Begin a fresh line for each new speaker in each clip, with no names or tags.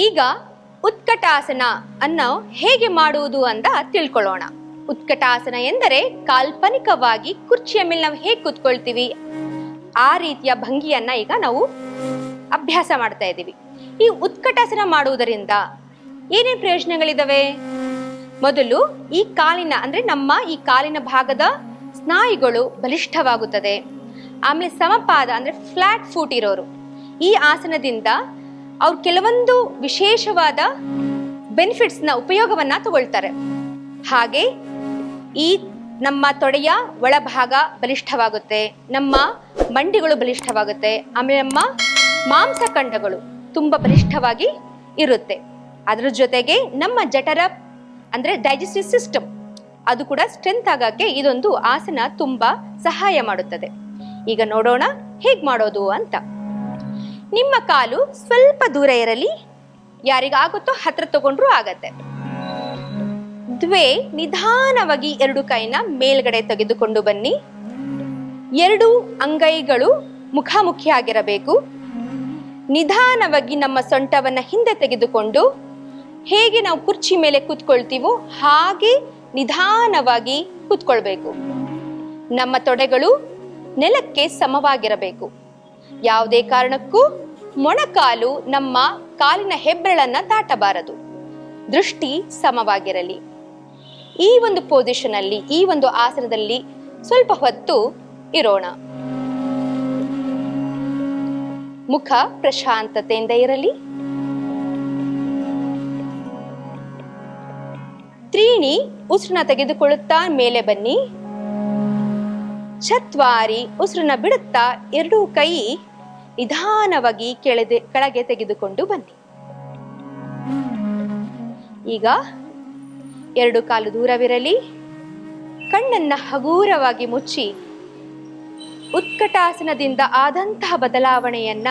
ಈಗ ಉತ್ಕಟಾಸನ ಅನ್ನು ಹೇಗೆ ಮಾಡುವುದು ಅಂತ ತಿಳ್ಕೊಳ್ಳೋಣ. ಉತ್ಕಟಾಸನ ಎಂದರೆ ಕಾಲ್ಪನಿಕವಾಗಿ ಕುರ್ಚಿಯ ಮೇಲೆ ನಾವು ಹೇಗೆ ಕೂತ್ಕೊಳ್ತೀವಿ ಆ ರೀತಿಯ ಭಂಗಿಯನ್ನ ಈಗ ನಾವು ಅಭ್ಯಾಸ ಮಾಡ್ತಾ ಇದ್ದೀವಿ. ಈ ಉತ್ಕಟಾಸನ ಮಾಡುವುದರಿಂದ ಏನೇನು ಪ್ರಯೋಜನಗಳಿದಾವೆ? ಮೊದಲು ಈ ಕಾಲಿನ ಅಂದ್ರೆ ನಮ್ಮ ಈ ಕಾಲಿನ ಭಾಗದ ಸ್ನಾಯುಗಳು ಬಲಿಷ್ಠವಾಗುತ್ತದೆ. ಆಮೇಲೆ ಸಮಪಾದ ಅಂದ್ರೆ ಫ್ಲಾಟ್ ಫೂಟ್ ಇರೋರು ಈ ಆಸನದಿಂದ ಅವ್ರು ಕೆಲವೊಂದು ವಿಶೇಷವಾದ ಬೆನಿಫಿಟ್ಸ್ನ ಉಪಯೋಗವನ್ನ ತಗೊಳ್ತಾರೆ. ಹಾಗೆ ಈ ನಮ್ಮ ತೊಡೆಯ ಒಳಭಾಗ ಬಲಿಷ್ಠವಾಗುತ್ತೆ, ನಮ್ಮ ಮಂಡಿಗಳು ಬಲಿಷ್ಠವಾಗುತ್ತೆ, ಆಮೇಲೆ ನಮ್ಮ ಮಾಂಸಖಂಡಗಳು ತುಂಬಾ ಬಲಿಷ್ಠವಾಗಿ ಇರುತ್ತೆ. ಅದ್ರ ಜೊತೆಗೆ ನಮ್ಮ ಜಠರ ಅಂದ್ರೆ ಡೈಜೆಸ್ಟಿವ್ ಸಿಸ್ಟಮ್ ಅದು ಕೂಡ ಸ್ಟ್ರೆಂತ್ ಆಗಕ್ಕೆ ಇದೊಂದು ಆಸನ ತುಂಬಾ ಸಹಾಯ ಮಾಡುತ್ತದೆ. ಈಗ ನೋಡೋಣ ಹೇಗ್ ಮಾಡೋದು ಅಂತ. ನಿಮ್ಮ ಕಾಲು ಸ್ವಲ್ಪ ದೂರ ಇರಲಿ, ಯಾರಿಗಾಗುತ್ತೋ ಹತ್ರ ತಗೊಂಡ್ರು ಆಗತ್ತೆ. ದ್ವೇ ನಿಧಾನವಾಗಿ ಎರಡು ಕೈನ ಮೇಲ್ಗಡೆ ತೆಗೆದುಕೊಂಡು ಬನ್ನಿ. ಎರಡು ಅಂಗೈಗಳು ಮುಖಾಮುಖಿಯಾಗಿರಬೇಕು. ನಿಧಾನವಾಗಿ ನಮ್ಮ ಸೊಂಟವನ್ನ ಹಿಂದೆ ತೆಗೆದುಕೊಂಡು ಹೇಗೆ ನಾವು ಕುರ್ಚಿ ಮೇಲೆ ಕೂತ್ಕೊಳ್ತೀವೋ ಹಾಗೆ ನಿಧಾನವಾಗಿ ಕೂತ್ಕೊಳ್ಬೇಕು. ನಮ್ಮ ತೊಡೆಗಳು ನೆಲಕ್ಕೆ ಸಮವಾಗಿರಬೇಕು. ಯಾವುದೇ ಕಾರಣಕ್ಕೂ ಮೊಣಕಾಲು ನಮ್ಮ ಕಾಲಿನ ಹೆಬ್ಬೆರಳನ್ನ ದಾಟಬಾರದು. ದೃಷ್ಟಿ ಸಮವಾಗಿರಲಿ. ಈ ಒಂದು ಪೊಸಿಷನ್ ಅಲ್ಲಿ, ಈ ಒಂದು ಆಸನದಲ್ಲಿ ಸ್ವಲ್ಪ ಹೊತ್ತು ಇರೋಣ. ಮುಖ ಪ್ರಶಾಂತತೆಯಿಂದ ಇರಲಿ. ತ್ರೀಣಿ ಉಸಿರನ್ನ ತೆಗೆದುಕೊಳ್ಳುತ್ತಾ ಮೇಲೆ ಬನ್ನಿ. ಚತ್ವಾರಿ ಉಸಿರನ್ನ ಬಿಡುತ್ತಾ ಎರಡೂ ಕೈ ನಿಧಾನವಾಗಿ ಕೆಳಗೆ ತೆಗೆದುಕೊಂಡು ಬನ್ನಿ. ಈಗ ಎರಡು ಕಾಲು ದೂರವಿರಲಿ. ಕಣ್ಣನ್ನ ಹಗೂರವಾಗಿ ಮುಚ್ಚಿ ಉತ್ಕಟಾಸನದಿಂದ ಆದಂತಹ ಬದಲಾವಣೆಯನ್ನ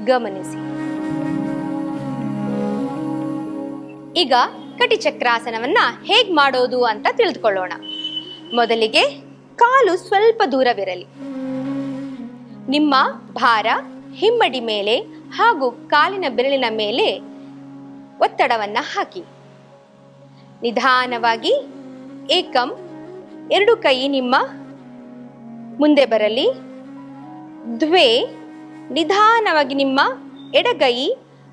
ಗಮನಿಸಿ. ಈಗ ಕಟಿಚಕ್ರಾಸನವನ್ನ ಹೇಗ್ ಮಾಡೋದು ಅಂತ ತಿಳಿದುಕೊಳ್ಳೋಣ. ಮೊದಲಿಗೆ ಕಾಲು ಸ್ವಲ್ಪ ದೂರವಿರಲಿ. ನಿಮ್ಮ ಭಾರ ಹಿಮ್ಮಡಿ ಮೇಲೆ ಹಾಗೂ ಕಾಲಿನ ಬೆರಳಿನ ಮೇಲೆ ಒತ್ತಡವನ್ನ ಹಾಕಿ. ನಿಧಾನವಾಗಿ ಏಕಂ ಎರಡು ಕೈ ನಿಮ್ಮ ಮುಂದೆ ಬರಲಿ. ದ್ವೇ ನಿಧಾನವಾಗಿ ನಿಮ್ಮ ಎಡಗೈ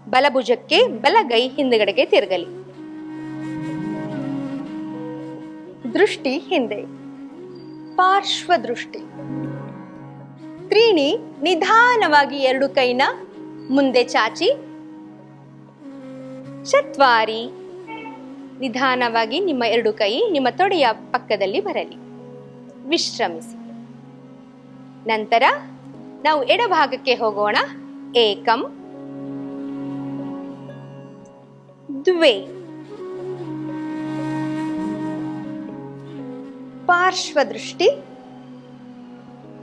ಬಲಭುಜಕ್ಕೆ, ಬಲಗೈ ಹಿಂದುಗಡೆಗೆ ತಿರುಗಲಿ. ದೃಷ್ಟಿ ಹಿಂದೆ, ಪಾರ್ಶ್ವ ದೃಷ್ಟಿ. ತ್ರೀಣಿ ನಿಧಾನವಾಗಿ ಎರಡು ಕೈನ ಮುಂದೆ ಚಾಚಿ. ಚತ್ವಾರಿ ನಿಧಾನವಾಗಿ ನಿಮ್ಮ ಎರಡು ಕೈ ನಿಮ್ಮ ತೊಡೆಯ ಪಕ್ಕದಲ್ಲಿ ಬರಲಿ. ವಿಶ್ರಮಿಸಿ. ನಂತರ ನಾವು ಎಡಭಾಗಕ್ಕೆ ಹೋಗೋಣ. ಏಕಂ ದ್ವೇ ಪಾರ್ಶ್ವ ದೃಷ್ಟಿ.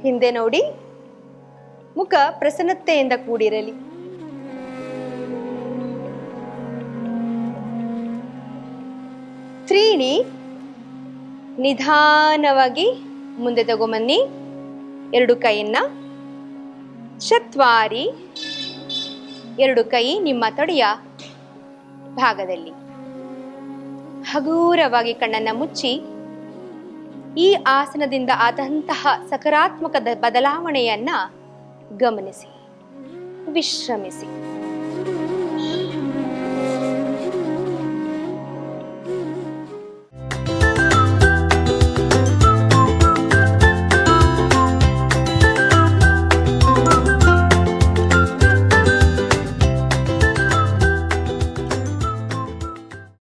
ಹಿಂದೆ ನೋಡಿ. ಮುಖ ಪ್ರಸನ್ನತೆಯಿಂದ ಕೂಡಿರಲಿ. ತ್ರೀಣಿ ನಿಧಾನವಾಗಿ ಮುಂದೆ ತಗೊಂಬನ್ನಿ ಎರಡು ಕೈಯನ್ನ. ಚತ್ವಾರಿ ಎರಡು ಕೈ ನಿಮ್ಮ ತೊಡೆಯ ಭಾಗದಲ್ಲಿ. ಹಗೂರವಾಗಿ ಕಣ್ಣನ್ನ ಮುಚ್ಚಿ ಈ ಆಸನದಿಂದ ಆದಂತಹ ಸಕಾರಾತ್ಮಕ ಬದಲಾವಣೆಯನ್ನ ಗಮನಿಸಿ. ವಿಶ್ರಮಿಸಿ.